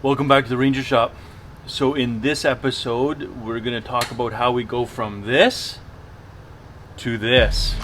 Welcome back to the Ranger Shop. So in this episode, we're going to talk about how we go from this to this.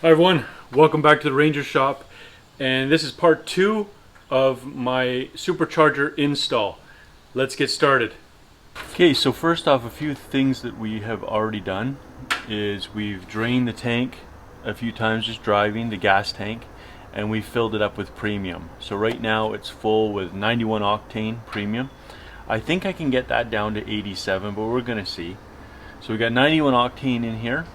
Hi everyone, welcome back to the Ranger Shop, and this is part 2 of my Supercharger install. Let's get started. Okay, so first off, a few things that we have already done is we've drained the tank a few times just driving, the gas tank, and we filled it up with premium. So right now it's full with 91 octane premium. I think I can get that down to 87, but we're gonna see. So we got 91 octane in here.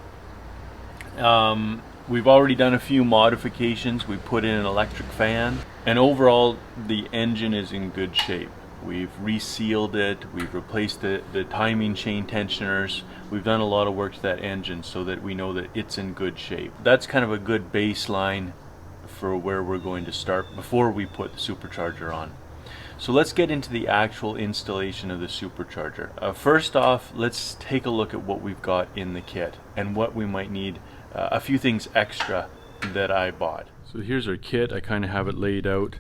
We've already done a few modifications. We put in an electric fan, and overall the engine is in good shape. We've resealed it, we've replaced the timing chain tensioners. We've done a lot of work to that engine so that we know that it's in good shape. That's kind of a good baseline for where we're going to start before we put the supercharger on. So let's get into the actual installation of the supercharger. First off, let's take a look at what we've got in the kit and what we might need. A few things extra that I bought. So here's our kit. I kind of have it laid out.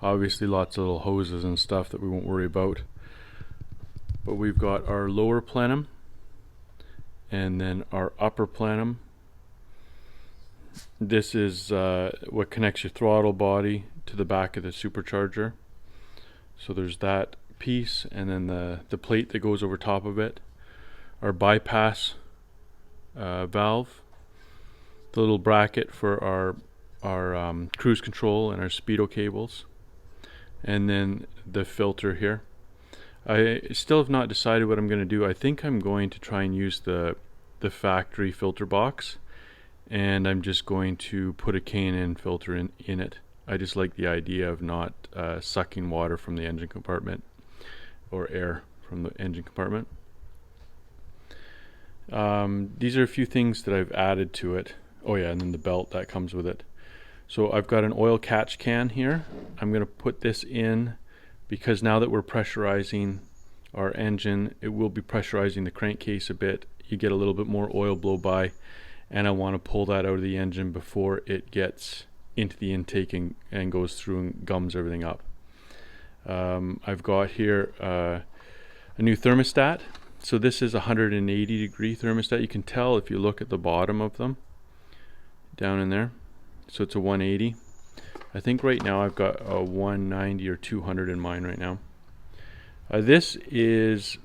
Obviously lots of little hoses and stuff that we won't worry about. But we've got our lower plenum and then our upper plenum. This is what connects your throttle body to the back of the supercharger. So there's that piece and then the plate that goes over top of it. Our bypass valve. The little bracket for our cruise control and our speedo cables, and then the filter here. I still have not decided what I'm going to do. I think I'm going to try and use the factory filter box, and I'm just going to put a K&N filter in it. I just like the idea of not sucking water from the engine compartment or air from the engine compartment. These are a few things that I've added to it. Oh yeah, and then the belt that comes with it. So I've got an oil catch can here. I'm going to put this in because now that we're pressurizing our engine, it will be pressurizing the crankcase a bit. You get a little bit more oil blow by, and I want to pull that out of the engine before it gets into the intake and goes through and gums everything up. I've got here a new thermostat. So this is a 180 degree thermostat. You can tell if you look at the bottom of them down in there. So it's a 180. I think right now I've got a 190 or 200 in mine right now. This is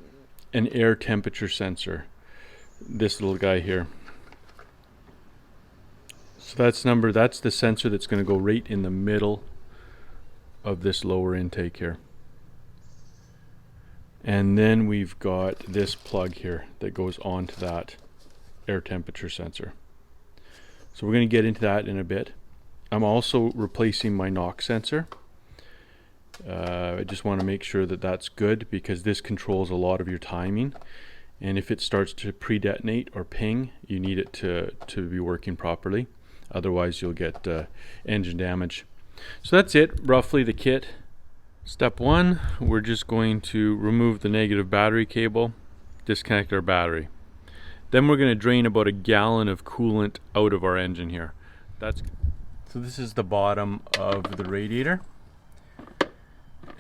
an air temperature sensor, this little guy here. So that's the sensor that's going to go right in the middle of this lower intake here. And then we've got this plug here that goes onto that air temperature sensor. So we're going to get into that in a bit. I'm also replacing my knock sensor. I just want to make sure that that's good because this controls a lot of your timing. And if it starts to pre-detonate or ping, you need it to be working properly. Otherwise you'll get engine damage. So that's it, roughly the kit. Step 1, we're just going to remove the negative battery cable, disconnect our battery. Then we're going to drain about a gallon of coolant out of our engine here. So this is the bottom of the radiator.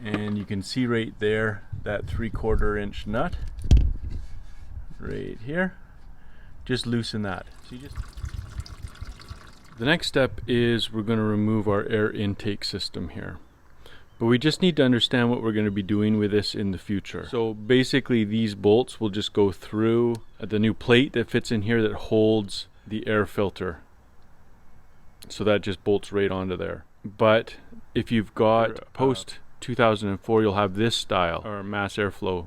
And you can see right there that 3/4 inch nut right here. Just loosen that. The next step is we're going to remove our air intake system here. But we just need to understand what we're going to be doing with this in the future. So basically these bolts will just go through the new plate that fits in here that holds the air filter. So that just bolts right onto there. But if you've got post 2004, you'll have this style or mass airflow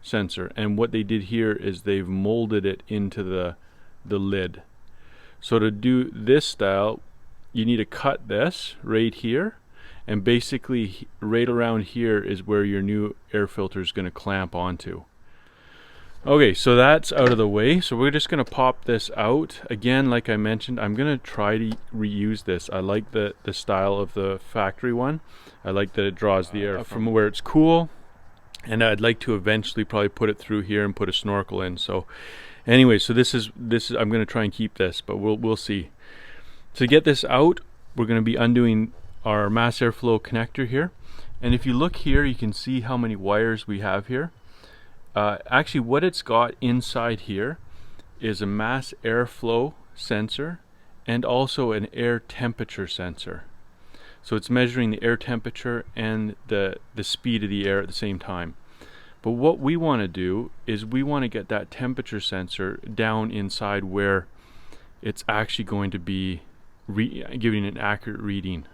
sensor. And what they did here is they've molded it into the lid. So to do this style, you need to cut this right here. And basically right around here is where your new air filter is going to clamp onto. Okay, so that's out of the way. So we're just gonna pop this out. Again, like I mentioned, I'm gonna try to reuse this. I like the style of the factory one. I like that it draws the air from where it's cool. And I'd like to eventually probably put it through here and put a snorkel in. So anyway, so this is I'm gonna try and keep this, but we'll see. To get this out, we're gonna be undoing our mass airflow connector here. And if you look here, you can see how many wires we have here. Actually, what it's got inside here is a mass airflow sensor and also an air temperature sensor. So it's measuring the air temperature and the speed of the air at the same time. But what we want to do is we want to get that temperature sensor down inside where it's actually going to be giving an accurate reading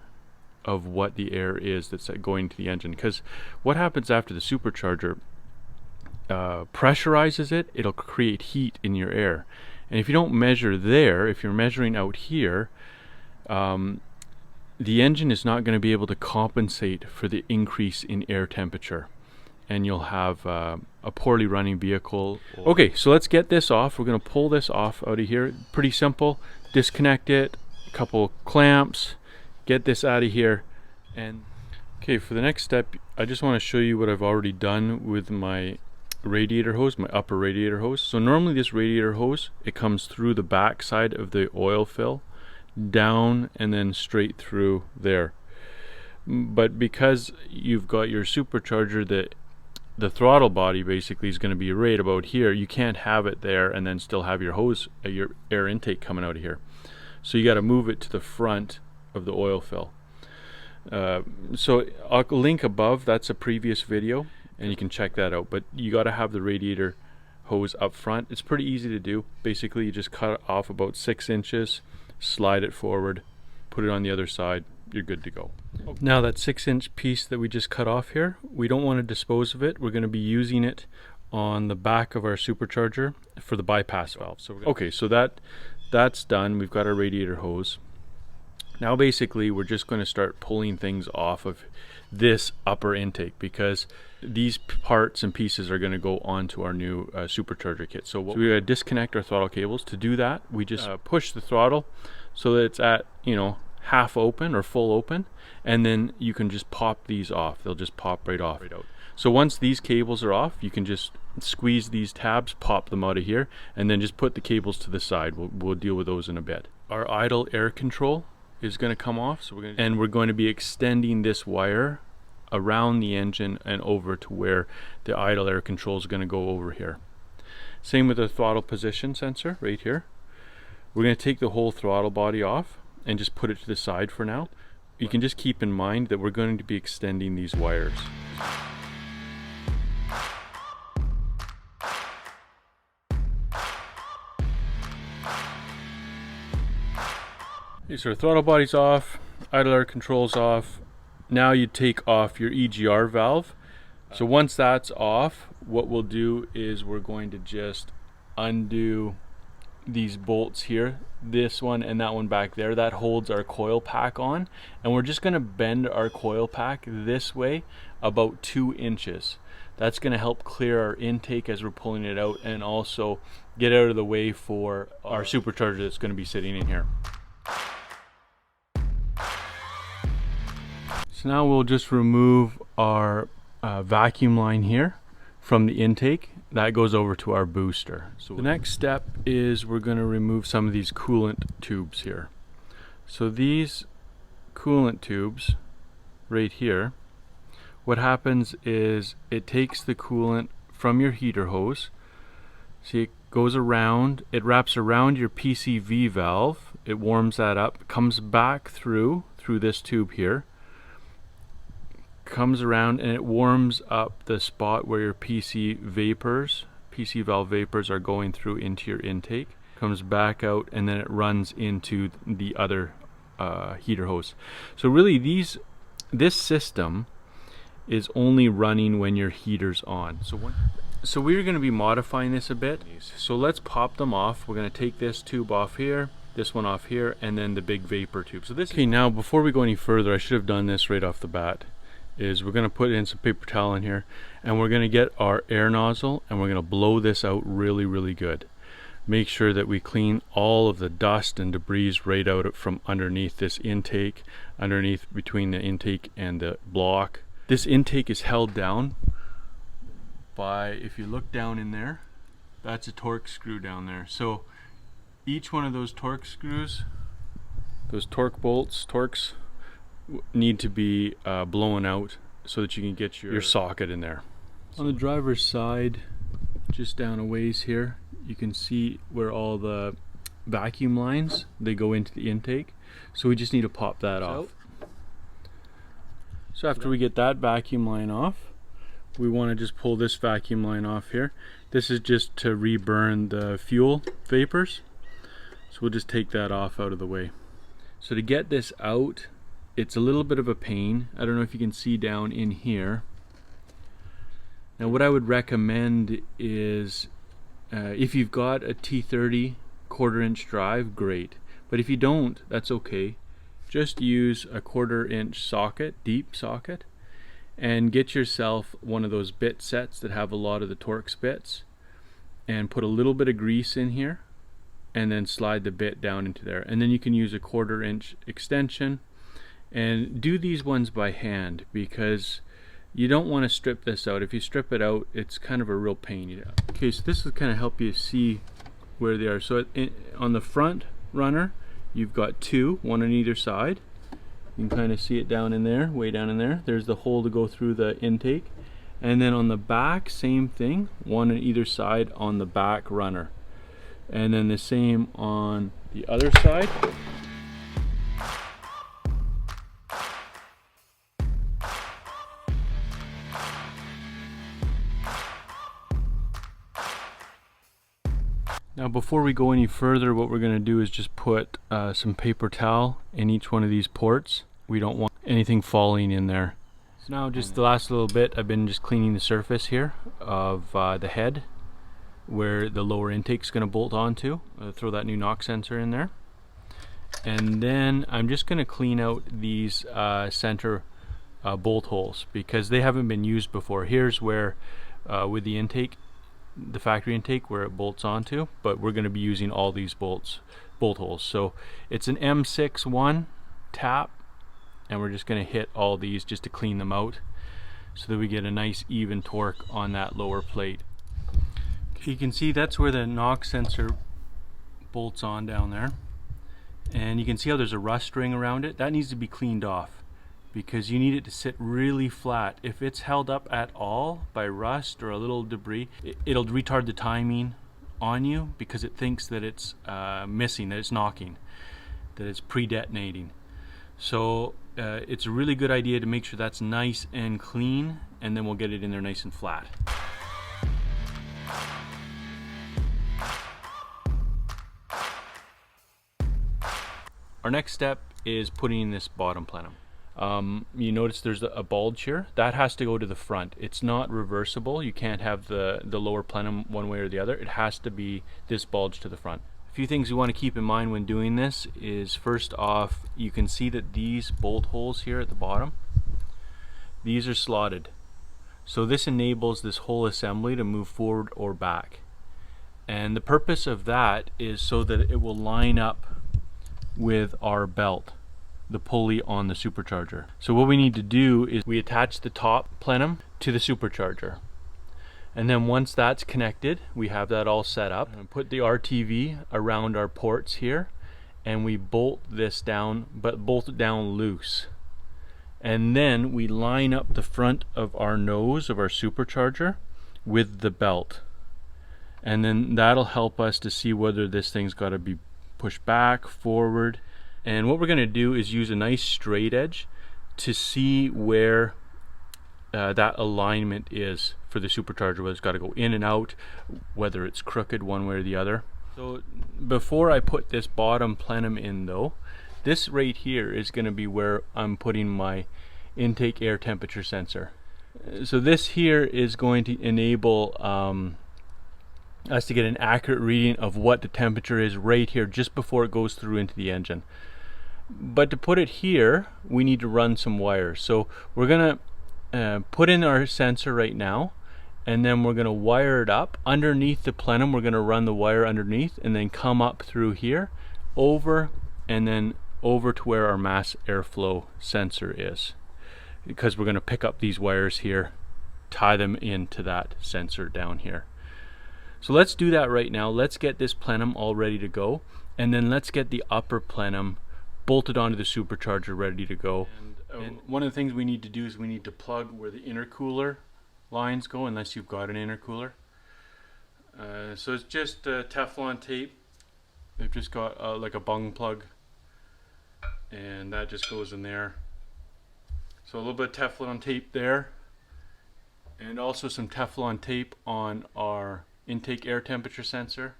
of what the air is that's going to the engine. Because what happens after the supercharger pressurizes it, it'll create heat in your air. And if you don't measure there, if you're measuring out here, the engine is not going to be able to compensate for the increase in air temperature, and you'll have a poorly running vehicle. Okay, so let's get this off. We're going to pull this off out of here. Pretty simple. Disconnect it, a couple clamps, get this out of here. And okay, for the next step, I just want to show you what I've already done with my radiator hose, my upper radiator hose. So normally this radiator hose, it comes through the back side of the oil fill, down and then straight through there. But because you've got your supercharger, the throttle body basically is going to be right about here, you can't have it there and then still have your hose, your air intake coming out of here. So you got to move it to the front of the oil fill. So I'll link above, that's a previous video, and you can check that out. But you got to have the radiator hose up front. It's pretty easy to do. Basically you just cut off about 6 inches, slide it forward, put it on the other side, you're good to go. Now that 6-inch piece that we just cut off here, we don't want to dispose of it. We're going to be using it on the back of our supercharger for the bypass valve. So okay, so that's done. We've got our radiator hose. Now basically we're just going to start pulling things off of this upper intake, because these parts and pieces are going to go onto our new supercharger kit. So we're going to disconnect our throttle cables. To do that, we just push the throttle so that it's at, you know, half open or full open, and then you can just pop these off. They'll just pop right off. So once these cables are off, you can just squeeze these tabs, pop them out of here, and then just put the cables to the side. We'll deal with those in a bit. Our idle air control is going to come off, so we're going to be extending this wire around the engine and over to where the idle air control is going to go over here. Same with the throttle position sensor right here. We're going to take the whole throttle body off and just put it to the side for now. You can just keep in mind that we're going to be extending these wires. Okay, so our throttle body's off, idle air control's off. Now you take off your EGR valve. So once that's off, what we'll do is we're going to just undo these bolts here, this one and that one back there. That holds our coil pack on, and we're just going to bend our coil pack this way about 2 inches. That's going to help clear our intake as we're pulling it out, and also get out of the way for our supercharger that's going to be sitting in here. So now we'll just remove our vacuum line here from the intake. That goes over to our booster. So the next step is we're going to remove some of these coolant tubes here. So these coolant tubes right here, what happens is it takes the coolant from your heater hose. See, it goes around, it wraps around your PCV valve, it warms that up, comes back through this tube here, comes around, and it warms up the spot where your PC valve vapors are going through into your intake, comes back out, and then it runs into the other heater hose. So really this system is only running when your heater's on. So we're going to be modifying this a bit. So let's pop them off. We're going to take this tube off here, this one off here, and then the big vapor tube. So this. Okay, now before we go any further, I should have done this right off the bat. is we're going to put in some paper towel in here, and we're going to get our air nozzle and we're going to blow this out really good. Make sure that we clean all of the dust and debris right out from underneath this intake, underneath between the intake and the block. This intake is held down by, if you look down in there, that's a torque screw down there. So each one of those torque screws, those torque bolts, torques, need to be blown out so that you can get your socket in there. On the driver's side, just down a ways here, you can see where all the vacuum lines, they go into the intake. So we just need to pop that off. So after we get that vacuum line off, we want to just pull this vacuum line off here. This is just to reburn the fuel vapors. So we'll just take that off out of the way. So to get this out, it's a little bit of a pain. I don't know if you can see down in here. Now what I would recommend is if you've got a T30 1/4" drive, great. But if you don't, that's okay. Just use a 1/4" socket, deep socket, and get yourself one of those bit sets that have a lot of the Torx bits, and put a little bit of grease in here, and then slide the bit down into there. And then you can use a 1/4" extension, and do these ones by hand, because you don't want to strip this out. If you strip it out, it's kind of a real pain. Okay, so this will kind of help you see where they are. So on the front runner, you've got two, one on either side. You can kind of see it down in there, way down in there. There's the hole to go through the intake. And then on the back, same thing, one on either side on the back runner. And then the same on the other side. Now before we go any further, what we're going to do is just put some paper towel in each one of these ports. We don't want anything falling in there. So now just the last little bit, I've been just cleaning the surface here of the head where the lower intake is going to bolt onto. Throw that new knock sensor in there. And then I'm just going to clean out these center bolt holes because they haven't been used before. Here's where with the intake, the factory intake, where it bolts onto, but we're going to be using all these bolt holes. So it's an M61 tap, and we're just going to hit all these just to clean them out so that we get a nice even torque on that lower plate. Okay, you can see that's where the knock sensor bolts on down there, and you can see how there's a rust ring around it. That needs to be cleaned off because you need it to sit really flat. If it's held up at all by rust or a little debris, it'll retard the timing on you because it thinks that it's missing, that it's knocking, that it's pre-detonating. So it's a really good idea to make sure that's nice and clean, and then we'll get it in there nice and flat. Our next step is putting in this bottom plenum. You notice there's a bulge here. That has to go to the front. It's not reversible. You can't have the lower plenum one way or the other. It has to be this bulge to the front. A few things you want to keep in mind when doing this is, first off, you can see that these bolt holes here at the bottom, these are slotted. So this enables this whole assembly to move forward or back. And the purpose of that is so that it will line up with our belt, the pulley on the supercharger. So what we need to do is we attach the top plenum to the supercharger. And then once that's connected, we have that all set up, and put the RTV around our ports here, and we bolt this down, but bolt it down loose. And then we line up the front of our nose of our supercharger with the belt. And then that'll help us to see whether this thing's got to be pushed back, forward. And what we're going to do is use a nice straight edge to see where that alignment is for the supercharger, whether it's got to go in and out, whether it's crooked one way or the other. So before I put this bottom plenum in though, this right here is going to be where I'm putting my intake air temperature sensor. So this here is going to enable us to get an accurate reading of what the temperature is right here just before it goes through into the engine. But to put it here, we need to run some wires. So we're gonna put in our sensor right now, and then we're going to wire it up underneath the plenum. We're going to run the wire underneath and then come up through here, over, and then over to where our mass airflow sensor is, because we're going to pick up these wires here, tie them into that sensor down here. So let's do that right now. Let's get this plenum all ready to go, and then let's get the upper plenum bolted onto the supercharger ready to go. And one of the things we need to do is we need to plug where the intercooler lines go, unless you've got an intercooler. So it's just Teflon tape. They've just got like a bung plug, and that just goes in there. So a little bit of Teflon tape there, and also some Teflon tape on our intake air temperature sensor.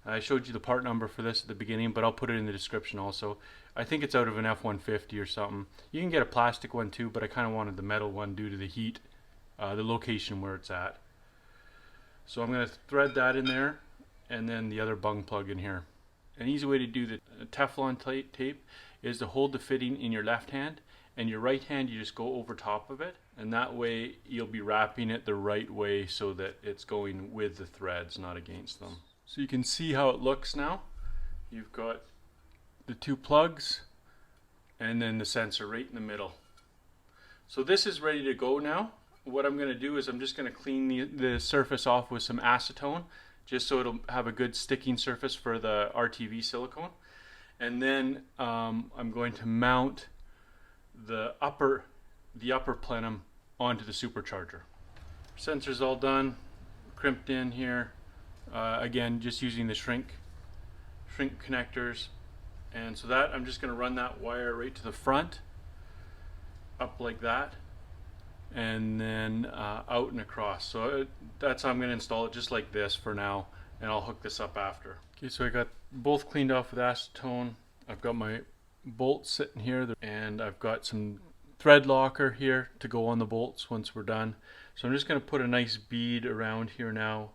I showed you the part number for this at the beginning, but I'll put it in the description also. I think it's out of an F-150 or something. You can get a plastic one too, but I kind of wanted the metal one due to the heat, the location where it's at. So I'm going to thread that in there, and then the other bung plug in here. An easy way to do the Teflon tape is to hold the fitting in your left hand, and your right hand you just go over top of it, and that way you'll be wrapping it the right way so that it's going with the threads, not against them. So you can see how it looks now. You've got the two plugs and then the sensor right in the middle. So this is ready to go now. What I'm going to do is I'm just going to clean the surface off with some acetone, just so it'll have a good sticking surface for the RTV silicone. And then I'm going to mount the upper plenum onto the supercharger. Sensor's all done, crimped in here. Again, just using the shrink connectors. And so that I'm just going to run that wire right to the front, up like that, and then out and across. So that's how I'm going to install it, just like this for now, and I'll hook this up after. Okay, so I got both cleaned off with acetone. I've got my bolts sitting here, and I've got some thread locker here to go on the bolts once we're done. So I'm just going to put a nice bead around here now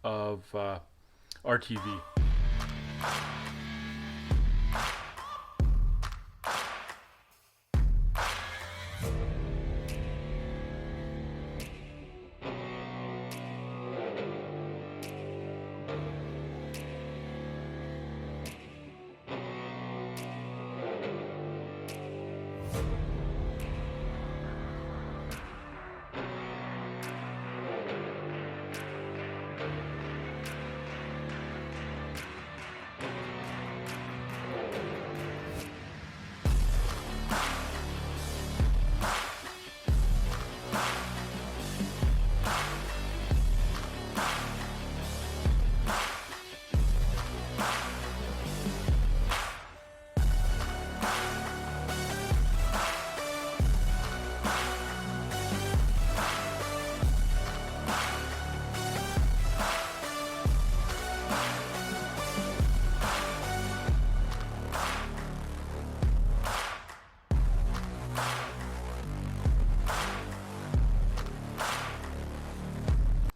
of RTV.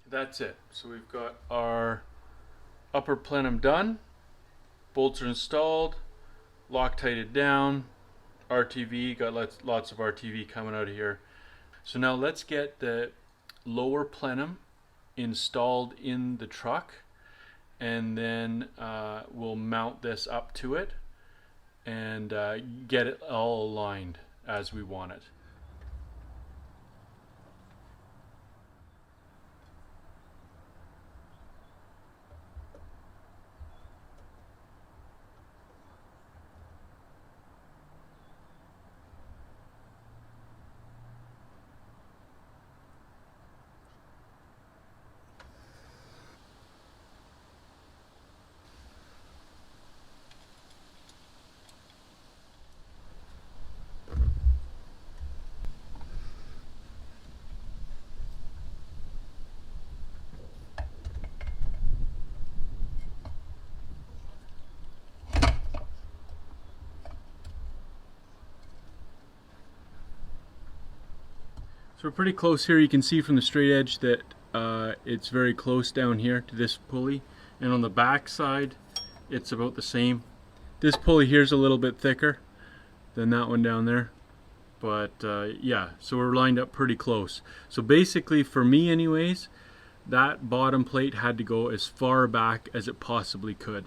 That's it. So we've got our upper plenum done, bolts are installed, Loctited down, RTV, got lots of RTV coming out of here. So now let's get the lower plenum installed in the truck, and then we'll mount this up to it and get it all aligned as we want it. So we're pretty close here. You can see from the straight edge that it's very close down here to this pulley, and on the back side it's about the same. This pulley here is a little bit thicker than that one down there, But yeah, so we're lined up pretty close. So basically, for me anyways, that bottom plate had to go as far back as it possibly could.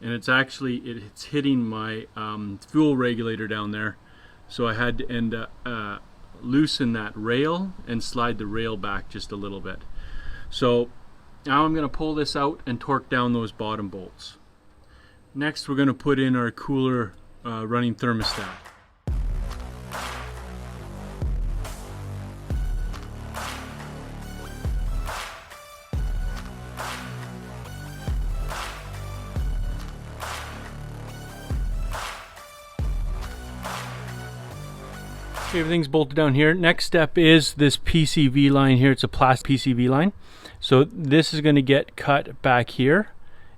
And it's actually, it's hitting my fuel regulator down there. So I had to end up loosen that rail and slide the rail back just a little bit. So now I'm going to pull this out and torque down those bottom bolts. Next we're going to put in our cooler running thermostat. Everything's bolted down here. Next step is this PCV line here. It's a plastic PCV line. So this is going to get cut back here,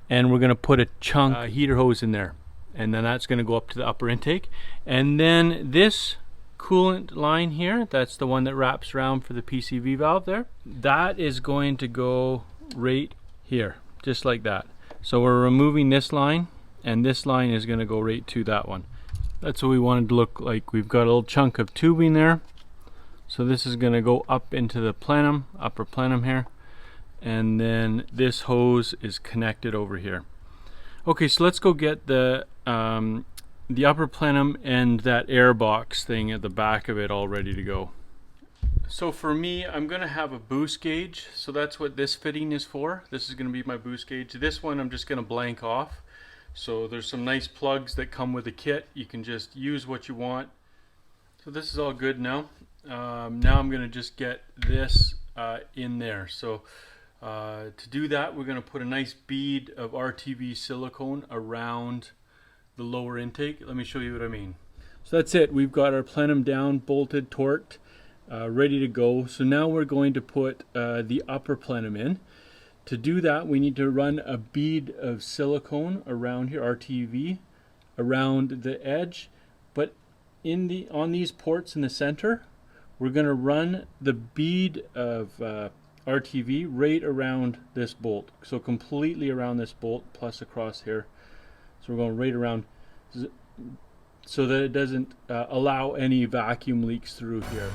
and we're going to put a chunk heater hose in there, and then that's going to go up to the upper intake. And then this coolant line here, that's the one that wraps around for the PCV valve there, that is going to go right here, just like that. So we're removing this line, and this line is going to go right to that one. That's what we wanted to look like. We've got a little chunk of tubing there. So this is going to go up into the plenum, upper plenum here. And then this hose is connected over here. Okay, so let's go get the upper plenum and that air box thing at the back of it all ready to go. So for me, I'm going to have a boost gauge. So that's what this fitting is for. This is going to be my boost gauge. This one I'm just going to blank off. So there's some nice plugs that come with the kit. You can just use what you want. So this is all good now. Now I'm going to just get this in there. So to do that, we're going to put a nice bead of RTV silicone around the lower intake. Let me show you what I mean. So that's it. We've got our plenum down, bolted, torqued, ready to go. So now we're going to put the upper plenum in. To do that, we need to run a bead of silicone around here, RTV, around the edge. But on these ports in the center, we're going to run the bead of RTV right around this bolt. So completely around this bolt, plus across here. So we're going right around so that it doesn't allow any vacuum leaks through here.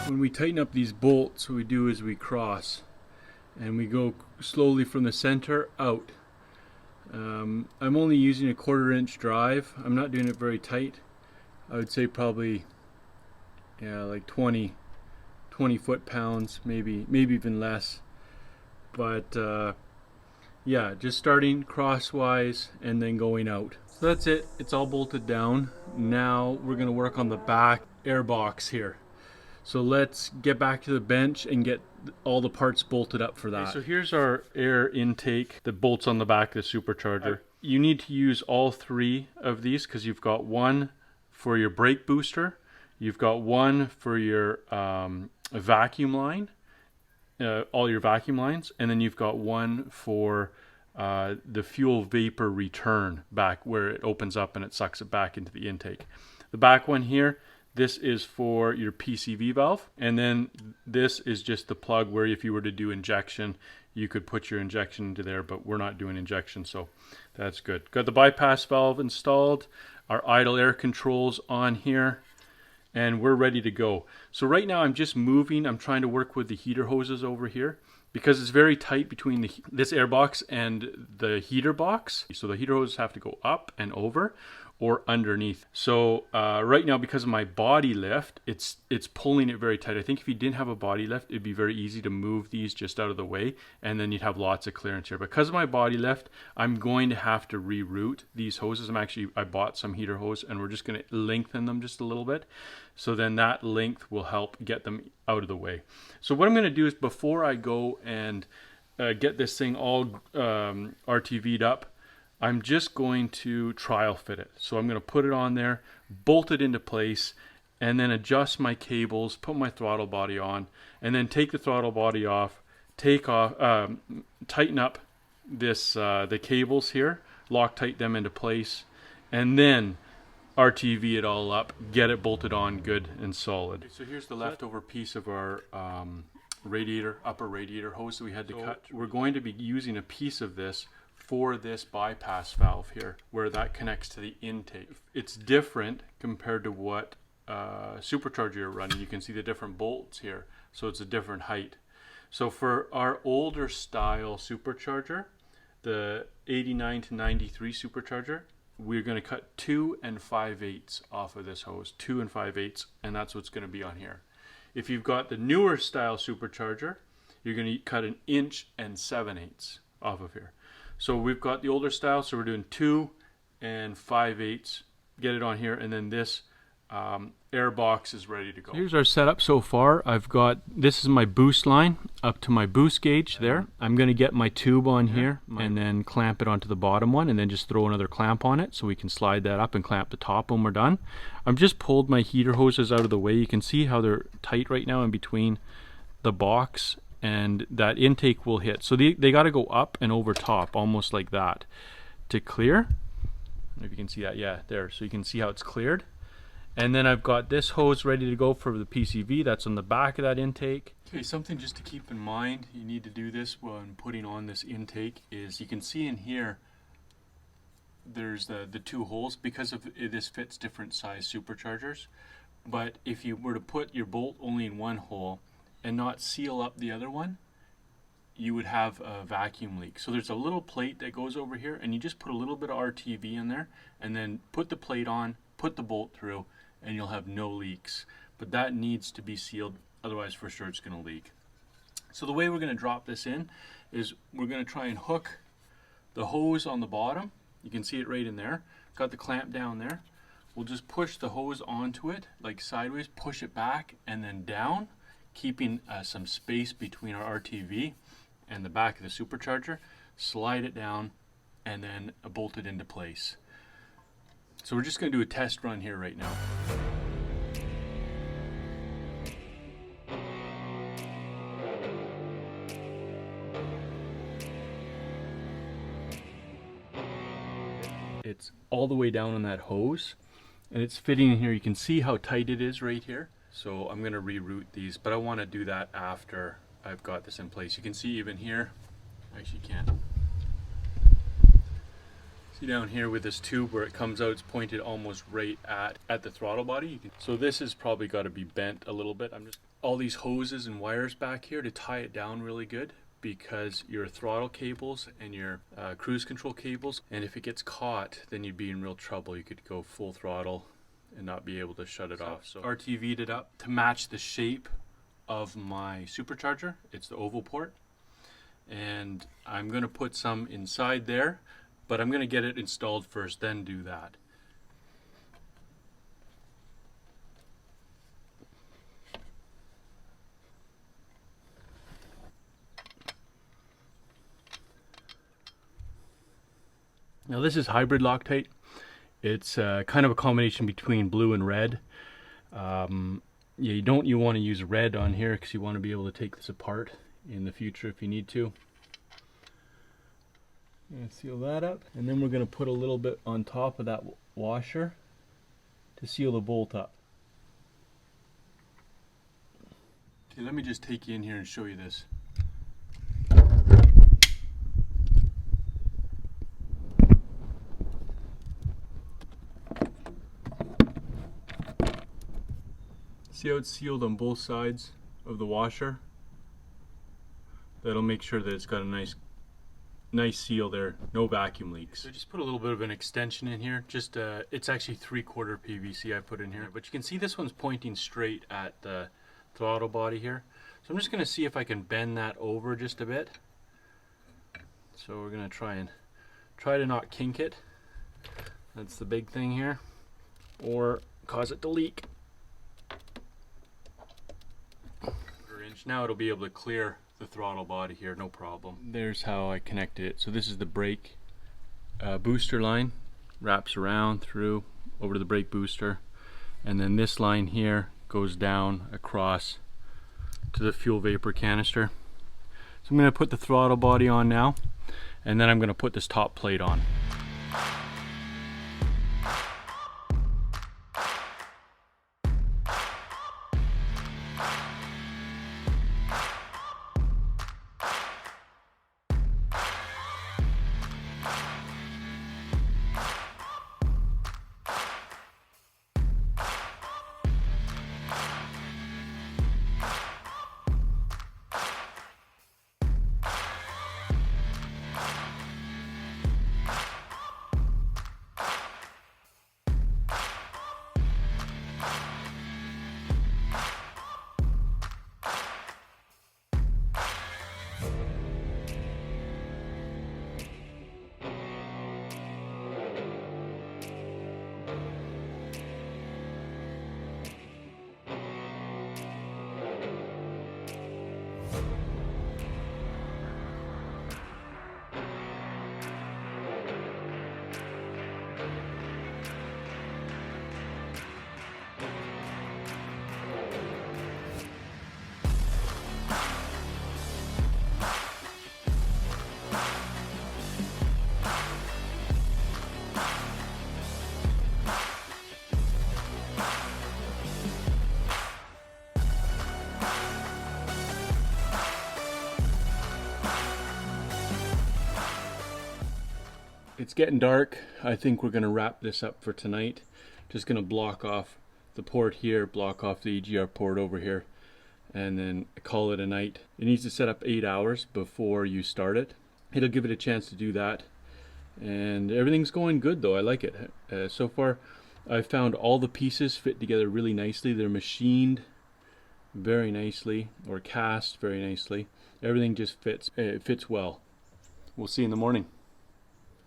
When we tighten up these bolts, what we do is we cross and we go slowly from the center out. I'm only using a 1/4 inch drive. I'm not doing it very tight. I would say probably like 20 foot-pounds, maybe even less. But yeah, just starting crosswise and then going out. So that's it. It's all bolted down. Now we're going to work on the back air box here. So let's get back to the bench and get all the parts bolted up for that. Okay, so here's our air intake that bolts on the back of the supercharger. You need to use all 3 of these because you've got one for your brake booster, you've got one for your vacuum line, all your vacuum lines, and then you've got one for the fuel vapor return back where it opens up and it sucks it back into the intake. The back one here, this is for your PCV valve, and then this is just the plug where if you were to do injection, you could put your injection into there, but we're not doing injection, so that's good. Got the bypass valve installed, our idle air controls on here, and we're ready to go. So right now I'm just moving, I'm trying to work with the heater hoses over here because it's very tight between this air box and the heater box. So the heater hoses have to go up and over or underneath. So right now, because of my body lift, it's pulling it very tight. I think if you didn't have a body lift, it'd be very easy to move these just out of the way, and then you'd have lots of clearance here. Because of my body lift, I'm going to have to reroute these hoses. I bought some heater hose, and we're just going to lengthen them just a little bit. So then that length will help get them out of the way. So what I'm going to do is, before I go and get this thing all RTV'd up, I'm just going to trial fit it. So I'm going to put it on there, bolt it into place, and then adjust my cables, put my throttle body on, and then take the throttle body off, tighten up this the cables here, Loctite them into place, and then RTV it all up, get it bolted on good and solid. Okay, so here's the leftover piece of our upper radiator hose that we had to cut. We're going to be using a piece of this for this bypass valve here, where that connects to the intake. It's different compared to what supercharger you're running. You can see the different bolts here, so it's a different height. So for our older style supercharger, the 89 to 93 supercharger, we're going to cut 2 5/8 off of this hose, 2 5/8, and that's what's going to be on here. If you've got the newer style supercharger, you're going to cut 1 7/8 off of here. So we've got the older style, so we're doing 2 5/8, get it on here, and then this air box is ready to go. Here's our setup so far. This is my boost line up to my boost gauge there. I'm going to get my tube on here and then clamp it onto the bottom one, and then just throw another clamp on it so we can slide that up and clamp the top when we're done. I've just pulled my heater hoses out of the way. You can see how they're tight right now in between the box and that intake will hit. So they got to go up and over top, almost like that, to clear. I don't know if you can see that. Yeah, there. So you can see how it's cleared. And then I've got this hose ready to go for the PCV. That's on the back of that intake. Okay, something just to keep in mind, you need to do this when putting on this intake, is you can see in here there's the 2 holes, because of this fits different size superchargers. But if you were to put your bolt only in one hole and not seal up the other one, you would have a vacuum leak. So there's a little plate that goes over here, and you just put a little bit of RTV in there, and then put the plate on, put the bolt through, and you'll have no leaks. But that needs to be sealed, otherwise for sure it's going to leak. So the way we're going to drop this in is we're going to try and hook the hose on the bottom. You can see it right in there. Got the clamp down there. We'll just push the hose onto it, like sideways, push it back and then down, keeping some space between our RTV and the back of the supercharger. Slide it down and then bolt it into place. So we're just going to do a test run here right now. It's all the way down on that hose, and it's fitting in here. You can see how tight it is right here. So I'm going to reroute these, but I want to do that after I've got this in place. You can see even here, actually you can't. See down here with this tube where it comes out, it's pointed almost right at the throttle body. So this has probably got to be bent a little bit. All these hoses and wires back here to tie it down really good, because your throttle cables and your cruise control cables, and if it gets caught, then you'd be in real trouble. You could go full throttle and not be able to shut it off. So RTV'd it up to match the shape of my supercharger. It's the oval port, and I'm going to put some inside there, but I'm going to get it installed first, then do that. Now this is hybrid Loctite. It's kind of a combination between blue and red. You want to use red on here because you want to be able to take this apart in the future if you need to. And seal that up, and then we're going to put a little bit on top of that washer to seal the bolt up. Okay, let me just take you in here and show you this. See how it's sealed on both sides of the washer? That'll make sure that it's got a nice seal there, no vacuum leaks. So just put a little bit of an extension in here. Just it's actually 3/4 PVC I put in here, but you can see this one's pointing straight at the throttle body here. So I'm just going to see if I can bend that over just a bit. So we're going to try to not kink it. That's the big thing here, or cause it to leak. Now it'll be able to clear the throttle body here, no problem. There's how I connected it. So this is the brake booster line, wraps around through over to the brake booster, and then this line here goes down across to the fuel vapor canister. So I'm going to put the throttle body on now, and then I'm going to put this top plate on. It's getting dark. I think we're going to wrap this up for tonight. Just going to block off the port here, block off the EGR port over here, and then call it a night. It needs to set up 8 hours before you start it. It'll give it a chance to do that. And everything's going good though. I like it. So far I've found all the pieces fit together really nicely. They're machined very nicely, or cast very nicely. Everything just fits. It fits well. We'll see you in the morning.